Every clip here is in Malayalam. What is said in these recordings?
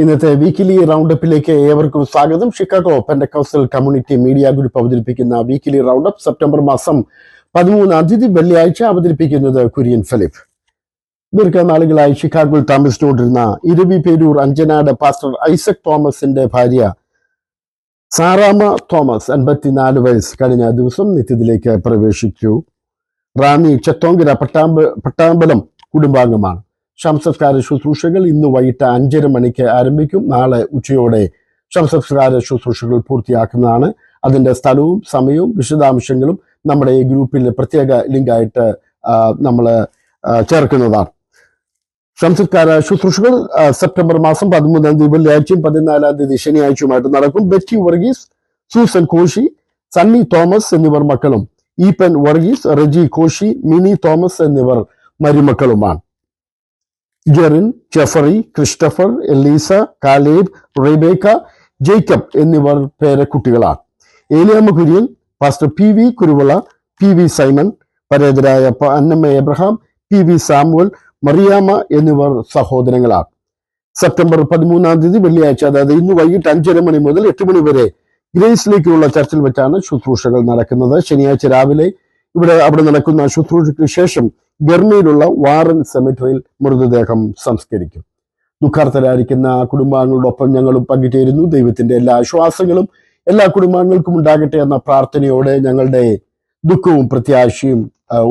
ഇന്നത്തെ വീക്കിലി റൗണ്ടപ്പിലേക്ക് ഏവർക്കും സ്വാഗതം. ഷിക്കാഗോ പെന്റക്കോസ്റ്റൽ കമ്മ്യൂണിറ്റി മീഡിയ ഗ്രൂപ്പ് അവതരിപ്പിക്കുന്ന വീക്കിലി റൗണ്ടപ്പ് സെപ്റ്റംബർ മാസം 13 വെള്ളിയാഴ്ച അവതരിപ്പിക്കുന്നത് കുര്യൻ ഫിലിപ്പ്. ദീർഘനാളുകളായി ഷിക്കാഗോയിൽ താമസിച്ചുകൊണ്ടിരുന്ന ഇരവിപേരൂർ അഞ്ചനാട് പാസ്റ്റർ ഐസക് തോമസിന്റെ ഭാര്യ സാറാമ തോമസ് 54 വയസ്സ് കഴിഞ്ഞ ദിവസം നിത്യത്തിലേക്ക് പ്രവേശിച്ചു. റാന്നി ചത്തോങ്കര പട്ടാമ്പലം കുടുംബാംഗമാണ്. ശവസംസ്കാര ശുശ്രൂഷകൾ ഇന്ന് വൈകിട്ട് 5:30 മണിക്ക് ആരംഭിക്കും. നാളെ ഉച്ചയോടെ ശവസംസ്കാര ശുശ്രൂഷകൾ പൂർത്തിയാക്കുന്നതാണ്. അതിന്റെ സ്ഥലവും സമയവും വിശദാംശങ്ങളും നമ്മുടെ ഈ ഗ്രൂപ്പിൽ പ്രത്യേക ലിങ്കായിട്ട് നമ്മൾ ചേർക്കുന്നതാണ്. ശവസംസ്കാര ശുശ്രൂഷകൾ സെപ്റ്റംബർ മാസം 13 വെള്ളിയാഴ്ചയും 14 ശനിയാഴ്ചയുമായിട്ട് നടക്കും. Betty Varghese, Susan Koshy, Sunny Thomas എന്നിവർ മക്കളും, ഈപ്പൻ വർഗീസ്, റെജി കോശി, മിനി തോമസ് എന്നിവർ മരുമക്കളുമാണ്. Jerin, Jeffrey, Christopher, Elisa, Caleb, Rebecca, Jacob എന്നിവർ പേരക്കുട്ടികളാണ്. Eliyamma Kurian, pastor P V Kuruvila, P V Simon, പരേതരായ Annamma Abraham, P V Samuel, Mariamma എന്നിവർ സഹോദരങ്ങളാണ്. സെപ്റ്റംബർ 13 വെള്ളിയാഴ്ച, അതായത് ഇന്ന് വൈകിട്ട് 5:30 മണി മുതൽ 8 മണി വരെ ഗ്രേസിലേക്കുള്ള ചർച്ചിൽ വെച്ചാണ് ശുശ്രൂഷകൾ നടക്കുന്നത്. ശനിയാഴ്ച രാവിലെ അവിടെ നടക്കുന്ന ശുശ്രൂഷയ്ക്ക് ശേഷം ഗർമയിലുള്ള വാറൻ സെമിറ്ററിയിൽ മൃതദേഹം സംസ്കരിക്കും. ദുഃഖാർത്ഥരായിരിക്കുന്ന കുടുംബാംഗങ്ങളോടൊപ്പം ഞങ്ങളും പങ്കുചേരുന്നു. ദൈവത്തിന്റെ എല്ലാ ആശ്വാസങ്ങളും എല്ലാ കുടുംബാംഗങ്ങൾക്കും ഉണ്ടാകട്ടെ എന്ന പ്രാർത്ഥനയോടെ ഞങ്ങളുടെ ദുഃഖവും പ്രത്യാശയും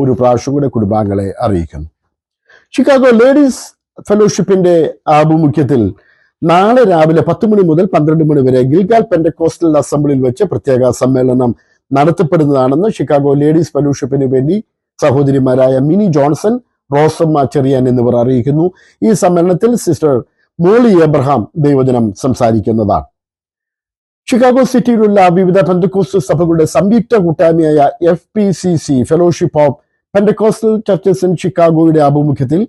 ഒരു പ്രാവശ്യം കൂടെ കുടുംബാംഗങ്ങളെ അറിയിക്കുന്നു. ഷിക്കാഗോ ലേഡീസ് ഫെലോഷിപ്പിന്റെ ആഭിമുഖ്യത്തിൽ നാളെ രാവിലെ 10 മണി മുതൽ 12 മണി വരെ ഗിൽഗാൽ പെന്റക്കോസ്റ്റൽ അസംബ്ലിയിൽ വെച്ച് പ്രത്യേക സമ്മേളനം നടത്തപ്പെടുന്നതാണെന്ന് ഷിക്കാഗോ ലേഡീസ് ഫെലോഷിപ്പിന് വേണ്ടി സഹോദരിമാരായ മിനി ജോൺസൺ, റോസമ്മ ചെറിയാൻ എന്നിവർ അറിയിക്കുന്നു. ഈ സമ്മേളനത്തിൽ സിസ്റ്റർ മോളി എബ്രഹാം ദൈവജനം സംസാരിക്കുന്നതാണ്. ഷിക്കാഗോ സിറ്റിയിലുള്ള വിവിധ പെന്തക്കോസ്റ്റൽ സഭകളുടെ സംയുക്ത കൂട്ടായ്മയായ FPCC fellowship of pentecostal churches in ഷിക്കാഗോയുടെ ആഭിമുഖ്യത്തിൽ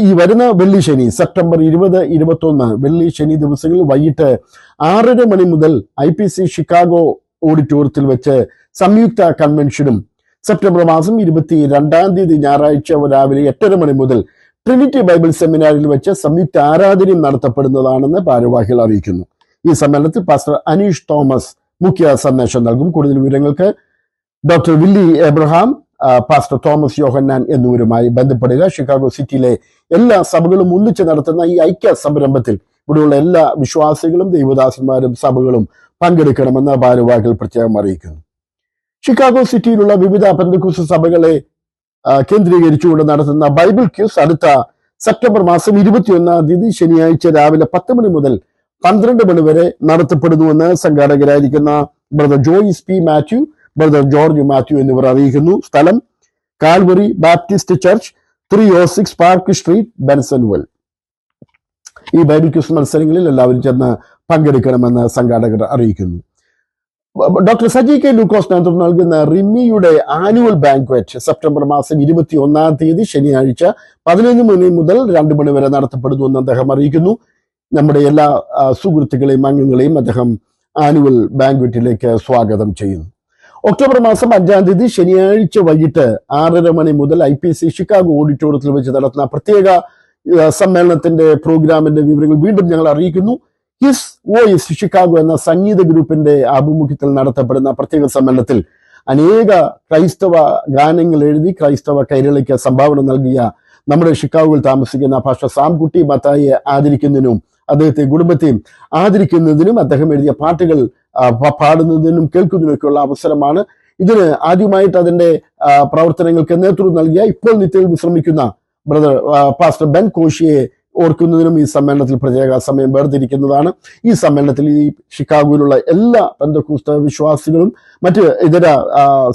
ഈ വരുന്ന വെള്ളി ശനി സെപ്റ്റംബർ 20, 21 വെള്ളി ശനി ദിവസങ്ങളിൽ വൈകിട്ട് 6:30 മണി മുതൽ IPC ഷിക്കാഗോ ഓഡിറ്റോറിയത്തിൽ വെച്ച് സംയുക്ത കൺവെൻഷനും സെപ്റ്റംബർ മാസം 22 ഞായറാഴ്ച രാവിലെ 8:30 മണി മുതൽ ട്രിനിറ്റി ബൈബിൾ സെമിനാറിൽ വെച്ച് സംയുക്ത ആരാധനയും നടത്തപ്പെടുന്നതാണെന്ന് ഭാരവാഹികൾ അറിയിക്കുന്നു. ഈ സമ്മേളനത്തിൽ പാസ്റ്റർ അനീഷ് തോമസ് മുഖ്യ സന്ദേശം നൽകും. കൂടുതൽ വിവരങ്ങൾക്ക് doctor Willie Abraham, pastor Thomas Yohannan എന്നിവരുമായി ബന്ധപ്പെടുക. ഷിക്കാഗോ സിറ്റിയിലെ എല്ലാ സഭകളും ഒന്നിച്ച് നടത്തുന്ന ഈ ഐക്യ സംരംഭത്തിൽ ഇവിടെയുള്ള എല്ലാ വിശ്വാസികളും ദൈവദാസന്മാരും സഭകളും പങ്കെടുക്കണമെന്ന് ഭാരവാഹികൾ പ്രത്യേകം അറിയിക്കുന്നു. ഷിക്കാഗോ സിറ്റിയിലുള്ള വിവിധ പെന്തക്കോസ്റ്റൽ സഭകളെ കേന്ദ്രീകരിച്ചുകൊണ്ട് നടത്തുന്ന ബൈബിൾ ക്യൂസ് അടുത്ത സെപ്റ്റംബർ മാസം 21 ശനിയാഴ്ച രാവിലെ 10 മണി മുതൽ 12 മണി വരെ നടത്തപ്പെടുന്നുവെന്ന് സംഘാടകരായിരിക്കുന്ന brother Joyce P Mathew, brother George Mathew എന്നിവർ അറിയിക്കുന്നു. സ്ഥലം Calvary Baptist church, 306 park street, Bensenville. ഈ ബൈബിൾ ക്യൂസ് മത്സരങ്ങളിൽ എല്ലാവരും ചെന്ന് പങ്കെടുക്കണമെന്ന് സംഘാടകർ അറിയിക്കുന്നു. ഡോക്ടർ സജി കെ ലൂക്കോസ് നേതൃത്വം നൽകുന്ന റിമ്മിയുടെ ആനുവൽ ബാങ്ക്വറ്റ് സെപ്റ്റംബർ മാസം 21 ശനിയാഴ്ച 11 മണി മുതൽ 2 മണി വരെ നടത്തപ്പെടുന്നുവെന്ന് അദ്ദേഹം അറിയിക്കുന്നു. നമ്മുടെ എല്ലാ സുഹൃത്തുക്കളെയും അംഗങ്ങളെയും അദ്ദേഹം ആനുവൽ ബാങ്ക്വറ്റിലേക്ക് സ്വാഗതം ചെയ്യുന്നു. ഒക്ടോബർ മാസം 5 ശനിയാഴ്ച വൈകിട്ട് 6:30 മണി മുതൽ IPC ഷിക്കാഗോ ഓഡിറ്റോറിയത്തിൽ വെച്ച് നടത്തുന്ന പ്രത്യേക സമ്മേളനത്തിന്റെ പ്രോഗ്രാമിന്റെ വിവരങ്ങൾ വീണ്ടും ഞങ്ങൾ അറിയിക്കുന്നു. ഹിസ് വോയിസ് ഷിക്കാഗോ എന്ന സംഗീത ഗ്രൂപ്പിന്റെ ആഭിമുഖ്യത്തിൽ നടത്തപ്പെടുന്ന പ്രത്യേക സമ്മേളനത്തിൽ അനേക ക്രൈസ്തവ ഗാനങ്ങൾ എഴുതി ക്രൈസ്തവ കൈരളിക്ക് സംഭാവന നൽകിയ നമ്മുടെ ഷിക്കാഗോയിൽ താമസിക്കുന്ന പാസ്റ്റർ സാംകുട്ടി മത്തായിയെ ആദരിക്കുന്നതിനും അദ്ദേഹത്തെ കുടുംബത്തെയും ആദരിക്കുന്നതിനും അദ്ദേഹം എഴുതിയ പാട്ടുകൾ പാടുന്നതിനും കേൾക്കുന്നതിനൊക്കെയുള്ള അവസരമാണ്. ഇതിന് ആദ്യമായിട്ട് അതിന്റെ പ്രവർത്തനങ്ങൾക്ക് നേതൃത്വം നൽകിയ ഇപ്പോൾ നിത്യയിൽ വിശ്രമിക്കുന്ന ബ്രദർ പാസ്റ്റർ ബെൻ കോശിയെ ഓർക്കുന്നതിനും ഈ സമ്മേളനത്തിൽ പ്രത്യേക സമയം വേർതിരിക്കുന്നതാണ്. ഈ സമ്മേളനത്തിൽ ഈ ഷിക്കാഗോയിലുള്ള എല്ലാ പെന്തക്കോസ്ത വിശ്വാസികളും മറ്റ് ഇതര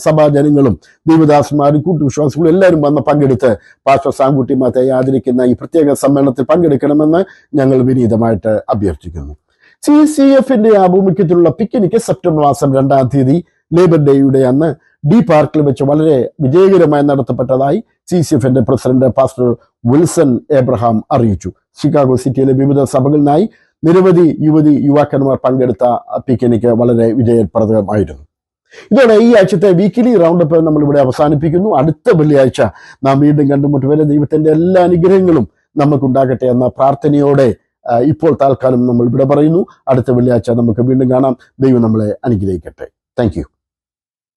സഭാജനങ്ങളും ദൈവദാസന്മാരും കൂട്ടുവിശ്വാസികളും എല്ലാവരും വന്ന് പങ്കെടുത്ത് പാസ്റ്റർ സാംകുട്ടി മാത്തയെ ആദരിക്കുന്ന ഈ പ്രത്യേക സമ്മേളനത്തിൽ പങ്കെടുക്കണമെന്ന് ഞങ്ങൾ വിനീതമായിട്ട് അഭ്യർത്ഥിക്കുന്നു. CCFന്റെ ആഭിമുഖ്യത്തിലുള്ള പിക്നിക്ക് സെപ്റ്റംബർ മാസം 2 ലേബർ ഡേയുടെ അന്ന് ഡി പാർക്കിൽ വെച്ച് വളരെ വിജയകരമായി നടത്തപ്പെട്ടതായി CCFന്റെ പ്രസിഡന്റ് പാസ്റ്റർ വിൽസൺ എബ്രഹാം അറിയിച്ചു. ഷിക്കാഗോ സിറ്റിയിലെ വിവിധ സഭകളിലായി നിരവധി യുവാക്കന്മാർ പങ്കെടുത്ത പിക്നിക്ക് വളരെ വിജയപ്രദമായിരുന്നു. ഇതോടെ ഈ ആഴ്ചത്തെ വീക്കിലി റൗണ്ടപ്പ് നമ്മളിവിടെ അവസാനിപ്പിക്കുന്നു. അടുത്ത വെള്ളിയാഴ്ച നാം വീണ്ടും കണ്ടുമുട്ടും വരെ ദൈവത്തിന്റെ എല്ലാ അനുഗ്രഹങ്ങളും നമുക്കുണ്ടാകട്ടെ എന്ന പ്രാർത്ഥനയോടെ ഇപ്പോൾ തൽക്കാലം നമ്മൾ ഇവിടെ പറയുന്നു. അടുത്ത വെള്ളിയാഴ്ച നമുക്ക് വീണ്ടും കാണാം. ദൈവം നമ്മളെ അനുഗ്രഹിക്കട്ടെ. Thank you.